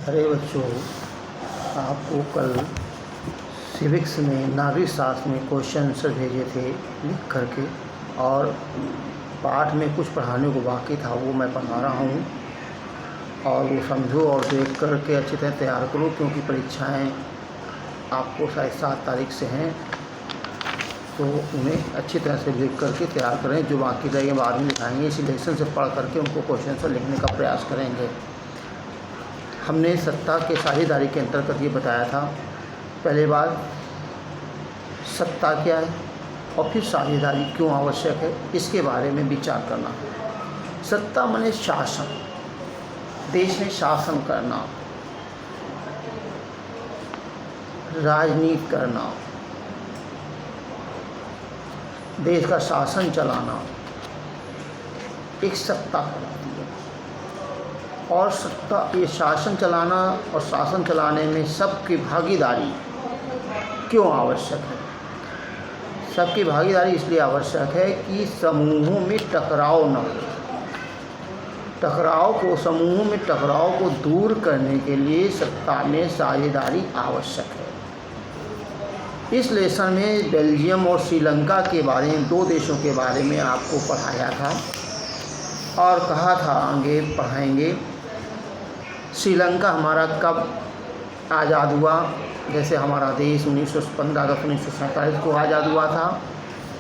अरे बच्चों, आपको कल सिविक्स में नागरिक शास्त्र में क्वेश्चन आंसर भेजे थे लिख करके, और पाठ में कुछ पढ़ाने को बाकी था, वो मैं पढ़ा रहा हूँ। और वो समझो और देख करके अच्छी तरह तैयार करो, क्योंकि परीक्षाएं आपको शायद 7 तारीख से हैं, तो उन्हें अच्छी तरह से लिख करके तैयार करें। जो बाकी रहेंगे बाद में लिखाएंगे, इसी लेसन से पढ़ करके उनको क्वेश्चन आंसर लिखने का प्रयास करेंगे। हमने सत्ता के साझेदारी के अंतर्गत ये बताया था, पहले बात सत्ता क्या है और फिर साझेदारी क्यों आवश्यक है, इसके बारे में विचार करना। सत्ता माने शासन, देश में शासन करना, राजनीति करना, देश का शासन चलाना, एक सत्ता कहलाती है। और सत्ता, ये शासन चलाना और शासन चलाने में सबकी भागीदारी क्यों आवश्यक है? सबकी भागीदारी इसलिए आवश्यक है कि समूहों में टकराव न हो। समूहों में टकराव को दूर करने के लिए सत्ता में साझेदारी आवश्यक है। इस लेसन में बेल्जियम और श्रीलंका के बारे में, 2 देशों के बारे में आपको पढ़ाया था और कहा था आगे पढ़ाएंगे। श्रीलंका हमारा कब आज़ाद हुआ? जैसे हमारा देश 15 अगस्त 1947 को आज़ाद हुआ था,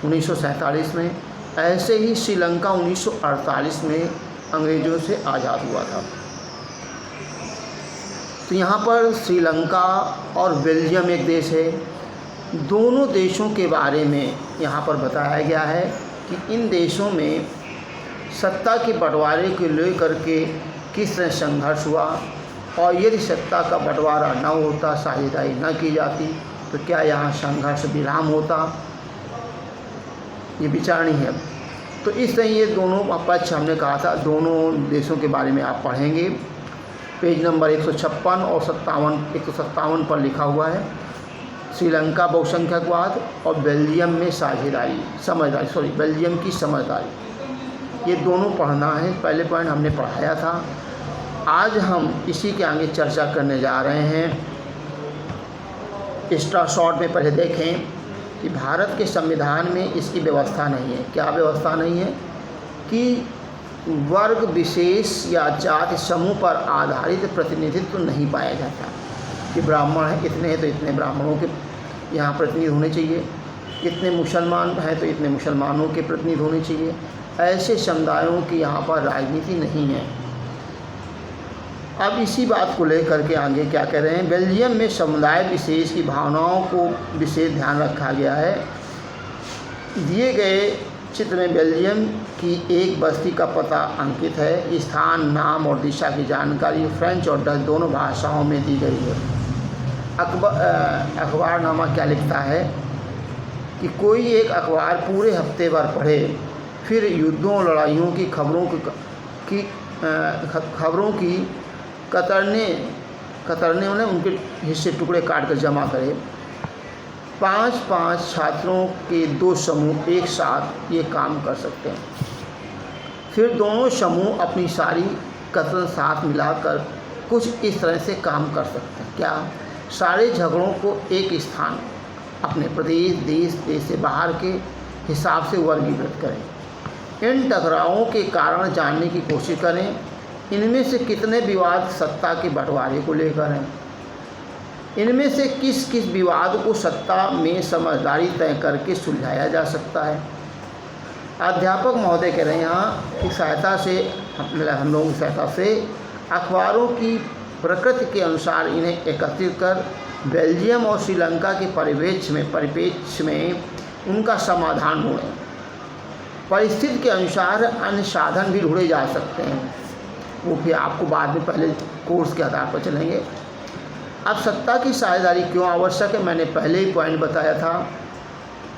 1947 में। ऐसे ही श्रीलंका 1948 में अंग्रेज़ों से आज़ाद हुआ था। तो यहाँ पर श्रीलंका और बेल्जियम एक देश है। दोनों देशों के बारे में यहाँ पर बताया गया है कि इन देशों में सत्ता के बंटवारे को लेकर के किस तरह संघर्ष हुआ, और यदि सत्ता का बंटवारा न होता, साझेदारी न की जाती, तो क्या यहाँ संघर्ष विराम होता? ये विचारणी है। तो इस तरह ये दोनों पक्ष हमने कहा था, दोनों देशों के बारे में आप पढ़ेंगे। पेज नंबर 156 और 157 पर लिखा हुआ है, श्रीलंका बहुसंख्यकवाद और बेल्जियम में साझेदारी, बेल्जियम की समझदारी, ये दोनों पढ़ना है। पहले पॉइंट हमने पढ़ाया था, आज हम इसी के आगे चर्चा करने जा रहे हैं। एक्स्ट्रा शॉर्ट में पहले देखें कि भारत के संविधान में इसकी व्यवस्था नहीं है। क्या व्यवस्था नहीं है? कि वर्ग विशेष या जाति समूह पर आधारित प्रतिनिधित्व नहीं पाया जाता, कि ब्राह्मण हैं इतने हैं तो इतने ब्राह्मणों के यहाँ प्रतिनिधि होने चाहिए, इतने मुसलमान हैं तो इतने मुसलमानों के प्रतिनिधि होने चाहिए। ऐसे समुदायों की यहाँ पर राजनीति नहीं है। अब इसी बात को लेकर के आगे क्या कह रहे हैं, बेल्जियम में समुदाय विशेष की भावनाओं को विशेष ध्यान रखा गया है। दिए गए चित्र में बेल्जियम की एक बस्ती का पता अंकित है। स्थान, नाम और दिशा की जानकारी फ्रेंच और डच दोनों भाषाओं में दी गई है। अखबारनामा क्या लिखता है कि कोई एक अखबार पूरे हफ्ते भर पढ़े, फिर युद्धों और लड़ाइयों की खबरों की कतरने उन्हें उनके हिस्से टुकड़े काट कर जमा करे। 5-5 छात्रों के 2 समूह एक साथ ये काम कर सकते हैं। फिर दोनों समूह अपनी सारी कतरन साथ मिलाकर कुछ इस तरह से काम कर सकते हैं। क्या? सारे झगड़ों को एक स्थान, अपने प्रदेश, देश से बाहर के हिसाब से वर्गीकृत करें। इन टकरावों के कारण जानने की कोशिश करें। इनमें से कितने विवाद सत्ता के बंटवारे को लेकर हैं? इनमें से किस किस विवाद को सत्ता में समझदारी तय करके सुलझाया जा सकता है? अध्यापक महोदय कह रहे हैं यहाँ की सहायता से, हम लोगों की सहायता से अखबारों की प्रकृति के अनुसार इन्हें एकत्रित कर बेल्जियम और श्रीलंका के परिप्रेक्ष्य में उनका समाधान ढूंढें। परिस्थिति के अनुसार अन्य साधन भी ढूंढे जा सकते हैं, वो फिर आपको बाद में, पहले कोर्स के आधार पर चलेंगे। अब सत्ता की साझेदारी क्यों आवश्यक है? मैंने पहले ही पॉइंट बताया था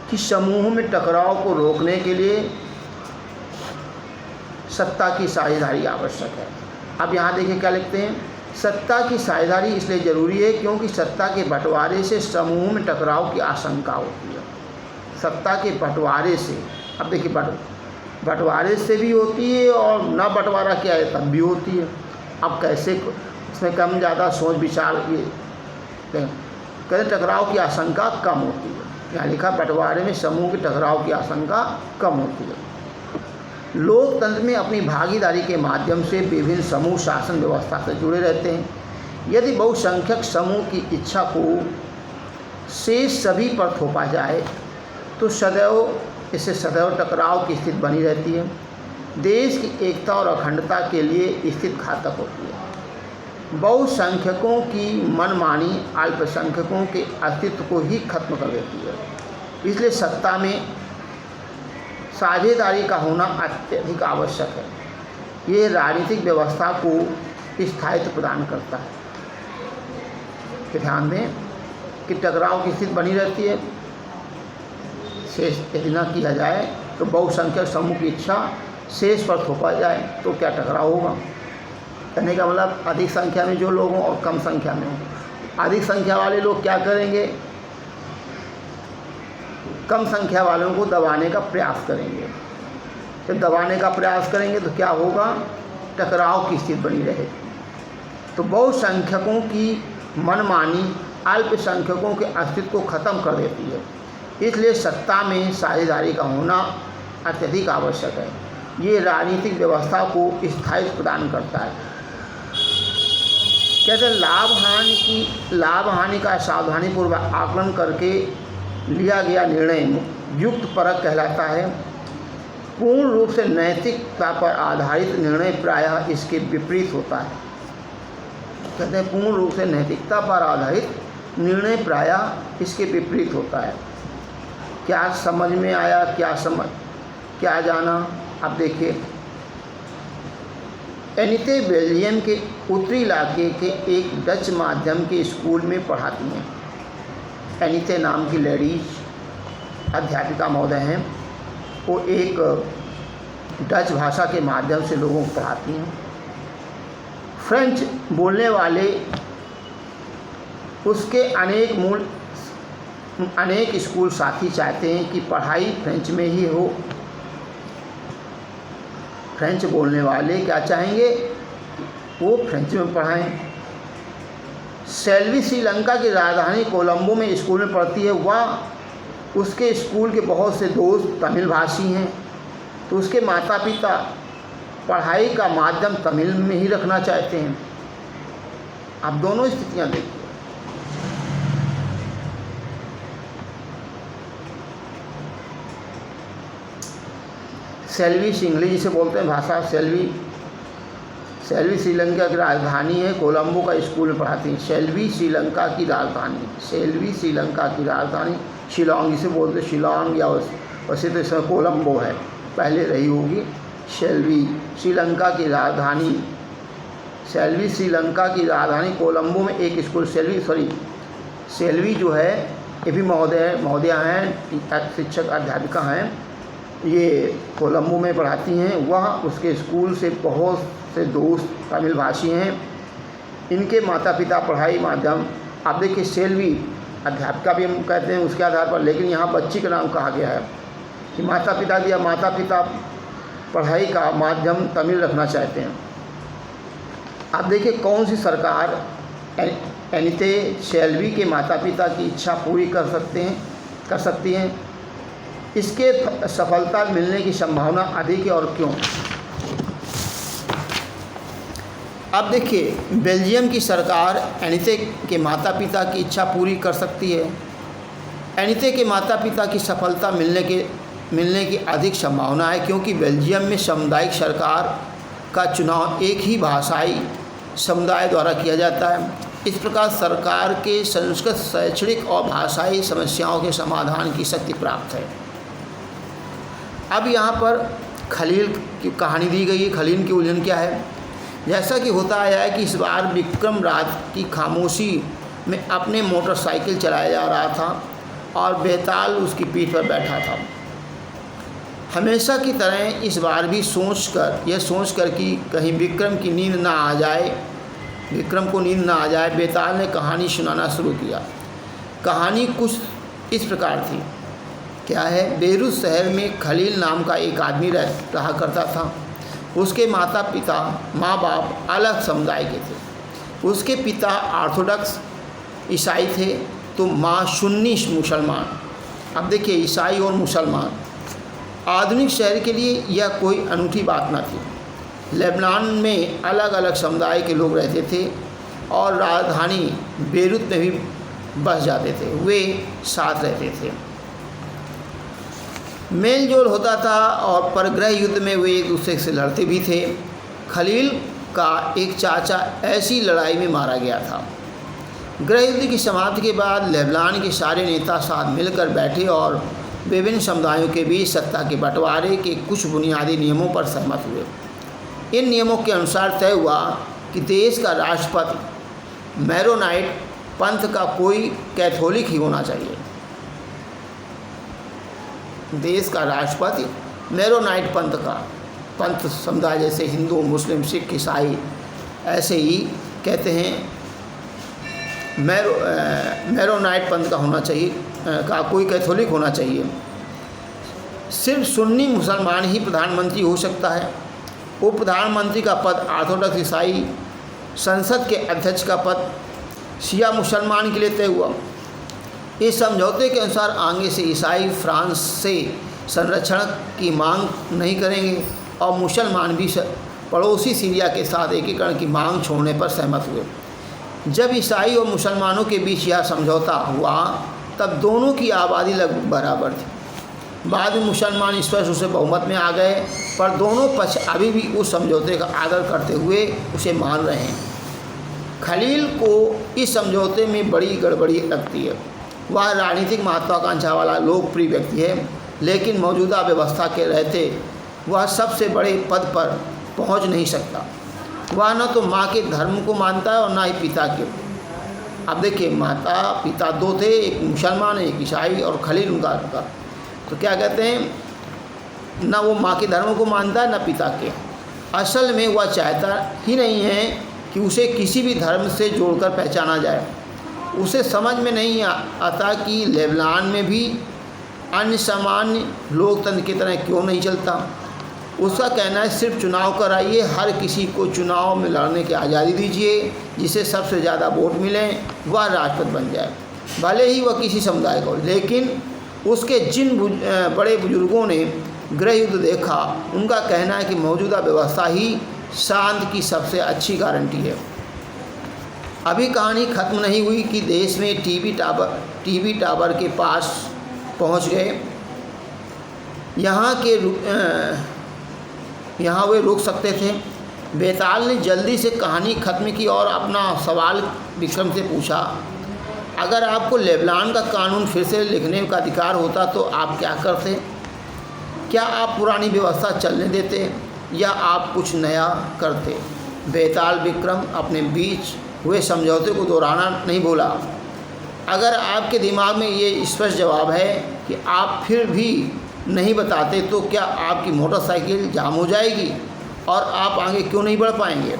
कि समूहों में टकराव को रोकने के लिए सत्ता की साझेदारी आवश्यक है। अब यहाँ देखिए क्या लिखते हैं, सत्ता की साझेदारी इसलिए ज़रूरी है क्योंकि सत्ता के बंटवारे से समूहों में टकराव की आशंका होती है। सत्ता के बंटवारे से, अब देखिए बंटवारे से भी होती है और ना बंटवारा क्या है तब भी होती है। अब कैसे इसमें कम ज़्यादा सोच विचार ये कहते टकराव की आशंका कम होती है। यहाँ लिखा बंटवारे में समूह के टकराव की आशंका कम होती है। लोकतंत्र में अपनी भागीदारी के माध्यम से विभिन्न समूह शासन व्यवस्था से जुड़े रहते हैं। यदि बहुसंख्यक समूह की इच्छा को शेष सभी पर थोपा जाए तो इससे सदैव टकराव की स्थिति बनी रहती है। देश की एकता और अखंडता के लिए स्थिति घातक होती है। बहुसंख्यकों की मनमानी अल्पसंख्यकों के अस्तित्व को ही खत्म कर देती है। इसलिए सत्ता में साझेदारी का होना अत्यधिक आवश्यक है। ये राजनीतिक व्यवस्था को स्थायित्व प्रदान करता है। कि ध्यान दें कि टकराव की स्थिति बनी रहती है। शेष यदि न किया जाए तो बहुसंख्यक समूह की इच्छा शेष पर थोपा जाए तो क्या टकराव होगा। कहने का मतलब अधिक संख्या में जो लोग हों और कम संख्या में हों। अधिक संख्या वाले लोग क्या करेंगे, कम संख्या वालों को दबाने का प्रयास करेंगे। जब दबाने का प्रयास करेंगे तो क्या होगा, टकराव की स्थिति बनी रहेगी। तो बहुसंख्यकों की मनमानी अल्पसंख्यकों के अस्तित्व को खत्म कर देती है। इसलिए सत्ता में साझेदारी का होना अत्यधिक आवश्यक है। ये राजनीतिक व्यवस्था को स्थायित्व प्रदान करता है। कहते हैं लाभ हानि का सावधानीपूर्वक आकलन करके लिया गया निर्णय युक्त परक कहलाता है। पूर्ण रूप से नैतिकता पर आधारित निर्णय प्रायः इसके विपरीत होता है। कहते हैं पूर्ण रूप से नैतिकता पर आधारित निर्णय प्रायः इसके विपरीत होता है। क्या समझ में आया, क्या जाना। अब देखिए, एनिते बेल्जियम के उत्तरी इलाके के एक डच माध्यम के स्कूल में पढ़ाती हैं। एनिते नाम की लेडीज अध्यापिका महोदय हैं। वो एक डच भाषा के माध्यम से लोगों को पढ़ाती हैं। फ्रेंच बोलने वाले उसके अनेक स्कूल साथी चाहते हैं कि पढ़ाई फ्रेंच में ही हो। फ्रेंच बोलने वाले क्या चाहेंगे, वो फ्रेंच में पढ़ाएं। सेल्वी श्रीलंका की राजधानी कोलंबो में स्कूल में पढ़ती है। वह उसके स्कूल के बहुत से दोस्त तमिल भाषी हैं, तो उसके माता पिता पढ़ाई का माध्यम तमिल में ही रखना चाहते हैं। आप दोनों स्थितियां देखिए। सेल्वी सिंगली जिसे बोलते हैं भाषा, सेल्वी श्रीलंका की राजधानी है। कोलंबो का स्कूल में पढ़ाती हैं। सेल्वी श्रीलंका की राजधानी शिलोंग जिसे बोलते हैं, शिलोंग या वैसे तो इसमें कोलंबो है, पहले रही होगी। सेल्वी श्रीलंका की राजधानी कोलंबो में एक स्कूल सेल्वी जो है ये भी महोदया हैं, शिक्षक अध्यापिका हैं। ये कोलंबो में पढ़ाती हैं। वह उसके स्कूल से बहुत से दोस्त तमिल भाषी हैं। इनके माता पिता पढ़ाई माध्यम, आप देखिए सेल्वी अध्यापिका भी हम कहते हैं उसके आधार पर, लेकिन यहाँ बच्ची का नाम कहा गया है कि माता पिता पढ़ाई का माध्यम तमिल रखना चाहते हैं। आप देखिए कौन सी सरकार एनिते सेल्वी के माता पिता की इच्छा पूरी कर सकती हैं। इसके सफलता मिलने की संभावना अधिक है, और क्यों। अब देखिए, बेल्जियम की सरकार एनिते के माता पिता की इच्छा पूरी कर सकती है। एनिते के माता पिता की सफलता मिलने की अधिक संभावना है, क्योंकि बेल्जियम में सामुदायिक सरकार का चुनाव एक ही भाषाई समुदाय द्वारा किया जाता है। इस प्रकार सरकार के संस्कृत, शैक्षणिक और भाषाई समस्याओं के समाधान की शक्ति प्राप्त है। अब यहाँ पर खलील की कहानी दी गई है। खलील की उलझन क्या है। जैसा कि होता आया है कि इस बार विक्रम रात की खामोशी में अपने मोटरसाइकिल चलाया जा रहा था और बेताल उसकी पीठ पर बैठा था। हमेशा की तरह इस बार भी सोच कर कि कहीं विक्रम को नींद ना आ जाए, बेताल ने कहानी सुनाना शुरू किया। कहानी कुछ इस प्रकार थी। क्या है, बेरूत शहर में खलील नाम का एक आदमी रहा करता था। उसके माँ बाप अलग समुदाय के थे। उसके पिता ऑर्थोडॉक्स ईसाई थे तो माँ सुन्नी मुसलमान। अब देखिए, ईसाई और मुसलमान आधुनिक शहर के लिए यह कोई अनूठी बात न थी। लेबनान में अलग अलग समुदाय के लोग रहते थे और राजधानी बेरूत में भी बस जाते थे, वे साथ रहते थे, मेल जोल होता था और परग्रह युद्ध में वे एक दूसरे से लड़ते भी थे। खलील का एक चाचा ऐसी लड़ाई में मारा गया था। गृह युद्ध की समाप्ति के बाद लेबनान के सारे नेता साथ मिलकर बैठे और विभिन्न समुदायों के बीच सत्ता के बंटवारे के कुछ बुनियादी नियमों पर सहमत हुए। इन नियमों के अनुसार तय हुआ कि देश का राष्ट्रपति मैरोनाइट पंथ का कोई कैथोलिक ही होना चाहिए। देश का राष्ट्रपति मैरोनाइट पंथ समुदाय, जैसे हिंदू, मुस्लिम, सिख, ईसाई, ऐसे ही कहते हैं, मैरोनाइट पंथ का होना चाहिए, का कोई कैथोलिक होना चाहिए। सिर्फ सुन्नी मुसलमान ही प्रधानमंत्री हो सकता है। उप प्रधानमंत्री का पद ऑर्थोडॉक्स ईसाई, संसद के अध्यक्ष का पद शिया मुसलमान के लिए तय हुआ। इस समझौते के अनुसार आगे से ईसाई फ्रांस से संरक्षण की मांग नहीं करेंगे और मुसलमान भी पड़ोसी सीरिया के साथ एकीकरण की मांग छोड़ने पर सहमत हुए। जब ईसाई और मुसलमानों के बीच यह समझौता हुआ तब दोनों की आबादी लगभग बराबर थी। बाद में मुसलमान स्पष्ट रूप से बहुमत में आ गए, पर दोनों पक्ष अभी भी उस समझौते का आदर करते हुए उसे मान रहे हैं। खलील को इस समझौते में बड़ी गड़बड़ी लगती है। वह राजनीतिक महत्वाकांक्षा वाला लोकप्रिय व्यक्ति है, लेकिन मौजूदा व्यवस्था के रहते वह सबसे बड़े पद पर पहुंच नहीं सकता। वह न तो माँ के धर्म को मानता है और न ही पिता के। अब देखिए, माता पिता दो थे, एक मुसलमान एक ईसाई, और खलील उनका तो क्या कहते हैं, न वो माँ के धर्म को मानता है न पिता के। असल में वह चाहता ही नहीं है कि उसे किसी भी धर्म से जोड़कर पहचाना जाए। उसे समझ में नहीं आता कि लेबनान में भी अन्य सामान्य लोकतंत्र की तरह क्यों नहीं चलता। उसका कहना है, सिर्फ चुनाव कराइए, हर किसी को चुनाव में लड़ने की आज़ादी दीजिए, जिसे सबसे ज़्यादा वोट मिलें वह राष्ट्रपति बन जाए, भले ही वह किसी समुदाय का हो। लेकिन उसके जिन बड़े बुजुर्गों ने गृह युद्ध देखा, उनका कहना है कि मौजूदा व्यवस्था ही शांति की सबसे अच्छी गारंटी है। अभी कहानी ख़त्म नहीं हुई कि देश में टीवी टावर के पास पहुंच गए। यहाँ वे रुक सकते थे। बेताल ने जल्दी से कहानी ख़त्म की और अपना सवाल विक्रम से पूछा, अगर आपको लेबनान का कानून फिर से लिखने का अधिकार होता तो आप क्या करते? क्या आप पुरानी व्यवस्था चलने देते या आप कुछ नया करते? बेताल विक्रम अपने बीच हुए समझौते को दोहराना नहीं बोला। अगर आपके दिमाग में ये स्पष्ट जवाब है कि आप फिर भी नहीं बताते, तो क्या आपकी मोटरसाइकिल जाम हो जाएगी और आप आगे क्यों नहीं बढ़ पाएंगे?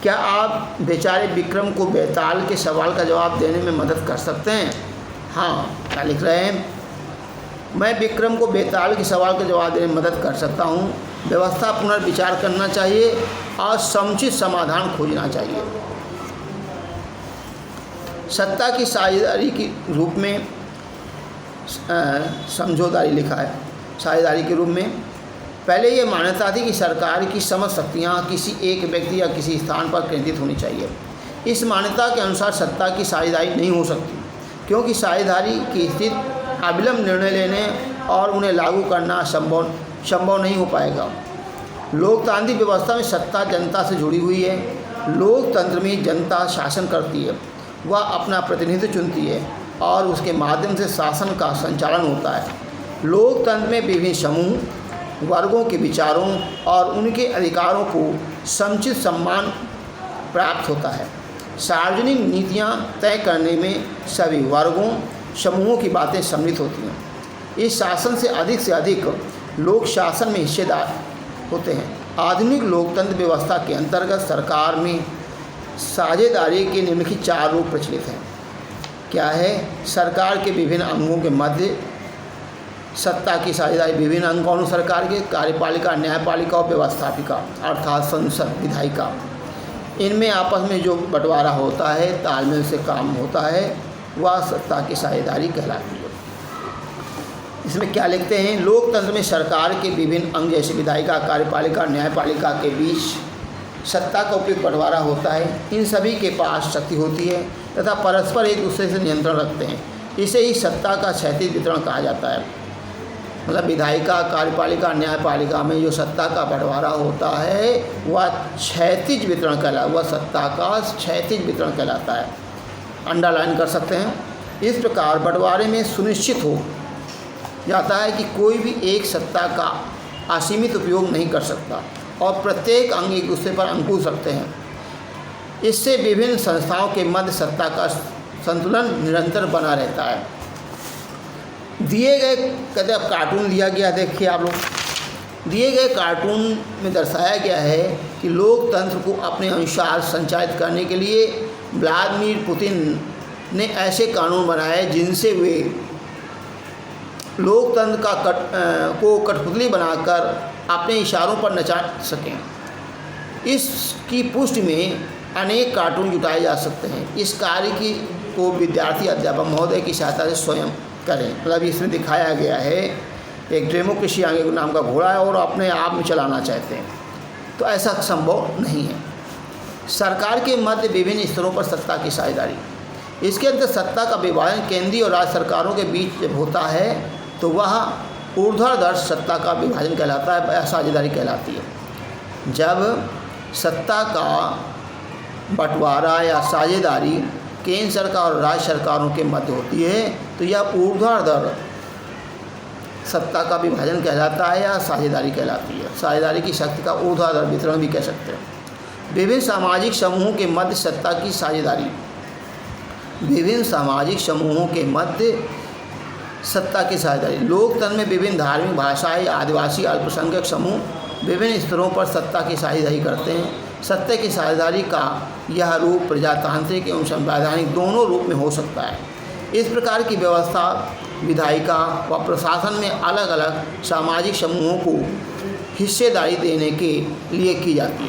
क्या आप बेचारे विक्रम को बेताल के सवाल का जवाब देने में मदद कर सकते हैं? हाँ, क्या लिख रहे हैं? मैं विक्रम को बेताल के सवाल का जवाब देने में मदद कर सकता हूँ। व्यवस्था पुनर्विचार करना चाहिए और समुचित समाधान खोजना चाहिए। सत्ता की साझेदारी के रूप में समझौदारी लिखा है। साझेदारी के रूप में पहले ये मान्यता थी कि सरकार की समस्त शक्तियाँ किसी एक व्यक्ति या किसी स्थान पर केंद्रित होनी चाहिए। इस मान्यता के अनुसार सत्ता की साझेदारी नहीं हो सकती, क्योंकि साझेदारी की स्थिति अविलंब निर्णय लेने और उन्हें लागू करना संभव नहीं हो पाएगा। लोकतांत्रिक व्यवस्था में सत्ता जनता से जुड़ी हुई है। लोकतंत्र में जनता शासन करती है, वह अपना प्रतिनिधित्व चुनती है और उसके माध्यम से शासन का संचालन होता है। लोकतंत्र में विभिन्न समूह वर्गों के विचारों और उनके अधिकारों को समुचित सम्मान प्राप्त होता है। सार्वजनिक नीतियाँ तय करने में सभी वर्गों समूहों की बातें सम्मिलित होती हैं। इस शासन से अधिक लोग शासन में हिस्सेदार होते हैं। आधुनिक लोकतंत्र व्यवस्था के अंतर्गत सरकार में साझेदारी के निम्नलिखित 4 रूप प्रचलित हैं। क्या है? सरकार के विभिन्न अंगों के मध्य सत्ता की साझेदारी विभिन्न अंगों सरकार के कार्यपालिका, न्यायपालिका और व्यवस्थापिका अर्थात संसद, विधायिका, इनमें आपस में जो बंटवारा होता है, तालमेल से काम होता है, वह सत्ता की साझेदारी कहलाती है। इसमें क्या लिखते हैं, लोकतंत्र में सरकार के विभिन्न अंग जैसे विधायिका, कार्यपालिका, न्यायपालिका के बीच सत्ता का उपयुक्त बंटवारा होता है। इन सभी के पास शक्ति होती है तथा परस्पर एक दूसरे से नियंत्रण रखते हैं। इसे ही सत्ता का क्षैतिज वितरण कहा जाता है। मतलब विधायिका, कार्यपालिका, न्यायपालिका में जो सत्ता का बंटवारा होता है वह क्षैतिज वितरण कहलाता है, वह सत्ता का क्षैतिज वितरण कहलाता है। अंडरलाइन कर सकते हैं। इस प्रकार बंटवारे में सुनिश्चित हो जाता है कि कोई भी एक सत्ता का असीमित उपयोग नहीं कर सकता और प्रत्येक अंग एक दूसरे पर अंकुश रखते हैं। इससे विभिन्न संस्थाओं के मध्य सत्ता का संतुलन निरंतर बना रहता है। दिए गए कहते अब कार्टून दिया गया, देखिए आप लोग, दिए गए कार्टून में दर्शाया गया है कि लोकतंत्र को अपने अनुसार संचालित करने के लिए व्लादिमीर पुतिन ने ऐसे कानून बनाए जिनसे वे लोकतंत्र को कठपुतली बनाकर अपने इशारों पर नचा सकें। इसकी पुष्टि में अनेक कार्टून जुटाए जा सकते हैं। इस कार्य को विद्यार्थी अध्यापक महोदय की सहायता से स्वयं करें। मतलब इसमें दिखाया गया है एक डेमोक्रेसी आगे नाम का घोड़ा है और अपने आप में चलाना चाहते हैं, तो ऐसा संभव नहीं है। सरकार के मध्य विभिन्न स्तरों पर सत्ता की साझेदारी, इसके अंदर सत्ता का विभाजन केंद्रीय और राज्य सरकारों के बीच जब होता है तो वह ऊर्ध्वाधर सत्ता का विभाजन कहलाता है, साझेदारी कहलाती है। जब सत्ता का बंटवारा या साझेदारी केंद्र सरकार और राज्य सरकारों के मध्य होती है तो यह ऊर्ध्वाधर सत्ता का विभाजन कहलाता है या साझेदारी कहलाती है। साझेदारी की शक्ति का ऊर्ध्वाधर वितरण भी कह सकते हैं। विभिन्न सामाजिक समूहों के मध्य सत्ता की साझेदारी, विभिन्न सामाजिक समूहों के मध्य सत्ता की साझेदारी, लोकतंत्र में विभिन्न धार्मिक, भाषाई, आदिवासी, अल्पसंख्यक समूह विभिन्न स्तरों पर सत्ता की साझेदारी करते हैं। सत्ता की साझेदारी का यह रूप प्रजातांत्रिक एवं संवैधानिक दोनों रूप में हो सकता है। इस प्रकार की व्यवस्था विधायिका व प्रशासन में अलग अलग सामाजिक समूहों को हिस्सेदारी देने के लिए की जाती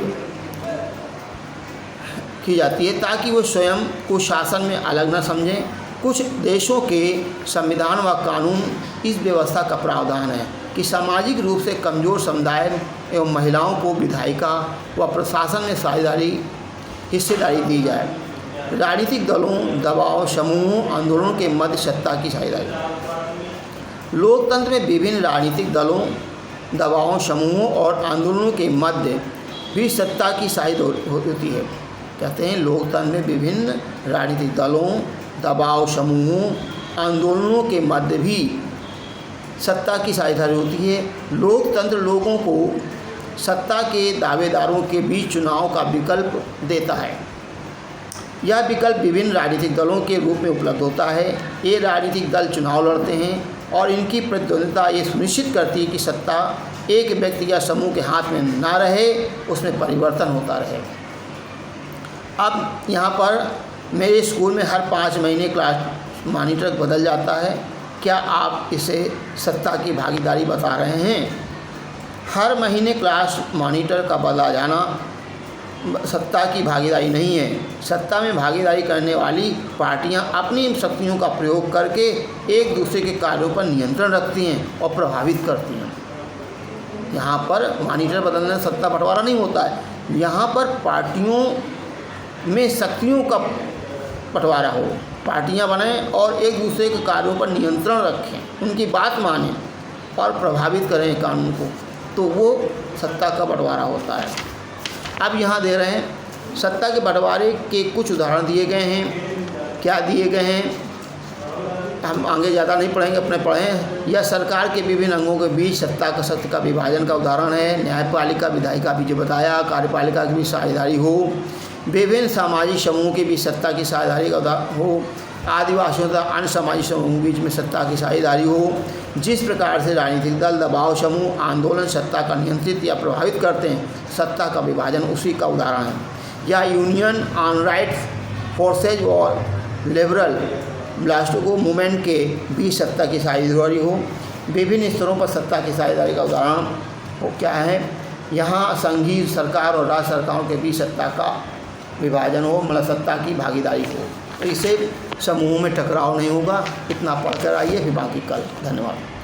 है ताकि वो स्वयं को शासन में अलग न समझें। कुछ देशों के संविधान व कानून इस व्यवस्था का प्रावधान है कि सामाजिक रूप से कमज़ोर समुदाय एवं महिलाओं को विधायिका व प्रशासन में हिस्सेदारी दी जाए। राजनीतिक दलों, दबाव समूहों, आंदोलनों के मध्य सत्ता की साझेदारी, लोकतंत्र में विभिन्न राजनीतिक दलों, दबावों, समूहों और आंदोलनों के मध्य भी सत्ता की साझेदारी होती है। कहते हैं लोकतंत्र में विभिन्न राजनीतिक दलों, दबाव समूहों, आंदोलनों के मध्य भी सत्ता की साझेदारी होती है। लोकतंत्र लोगों को सत्ता के दावेदारों के बीच चुनाव का विकल्प देता है। यह विकल्प विभिन्न राजनीतिक दलों के रूप में उपलब्ध होता है। ये राजनीतिक दल चुनाव लड़ते हैं और इनकी प्रतिद्वंद्विता ये सुनिश्चित करती है कि सत्ता एक व्यक्ति या समूह के हाथ में ना रहे, उसमें परिवर्तन होता रहे। अब यहाँ पर मेरे स्कूल में हर 5 महीने क्लास मॉनिटर बदल जाता है। क्या आप इसे सत्ता की भागीदारी बता रहे हैं? हर महीने क्लास मॉनिटर का बदला जाना सत्ता की भागीदारी नहीं है। सत्ता में भागीदारी करने वाली पार्टियां अपनी शक्तियों का प्रयोग करके एक दूसरे के कार्यों पर नियंत्रण रखती हैं और प्रभावित करती हैं। यहाँ पर मॉनिटर बदलने से सत्ता बंटवारा नहीं होता है। यहाँ पर पार्टियों में शक्तियों का बंटवारा हो, पार्टियां बनाएं और एक दूसरे के कार्यों पर नियंत्रण रखें, उनकी बात मानें और प्रभावित करें कानून को, तो वो सत्ता का बंटवारा होता है। अब यहाँ दे रहे हैं सत्ता के बंटवारे के कुछ उदाहरण दिए गए हैं। क्या दिए गए हैं हम आगे ज़्यादा नहीं पढ़ेंगे, अपने पढ़ें। यह सरकार के विभिन्न अंगों के बीच सत्ता का शक्ति का विभाजन का उदाहरण है। न्यायपालिका, विधायिका भी जो बताया, कार्यपालिका की भी साझेदारी हो, विभिन्न सामाजिक समूहों के बीच सत्ता की साझेदारी का हो, आदिवासियों तथा अन्य सामाजिक समूहों के बीच में सत्ता की साझेदारी हो। जिस प्रकार से राजनीतिक दल, दबाव समूह, आंदोलन सत्ता का नियंत्रित या प्रभावित करते हैं, सत्ता का विभाजन उसी का उदाहरण है। या यूनियन ऑन राइट्स फोर्सेज और लिबरल ब्लास्टोको मूवमेंट के बीच सत्ता की साझेदारी हो, विभिन्न स्तरों पर सत्ता की साझेदारी का उदाहरण वो क्या है? यहाँ संघीय सरकार और राज्य सरकारों के बीच सत्ता का विभाजन हो, मतलब सत्ता की भागीदारी हो, तो इससे समूहों में टकराव नहीं होगा। इतना पढ़कर आइए, फिर बाकी कल। धन्यवाद।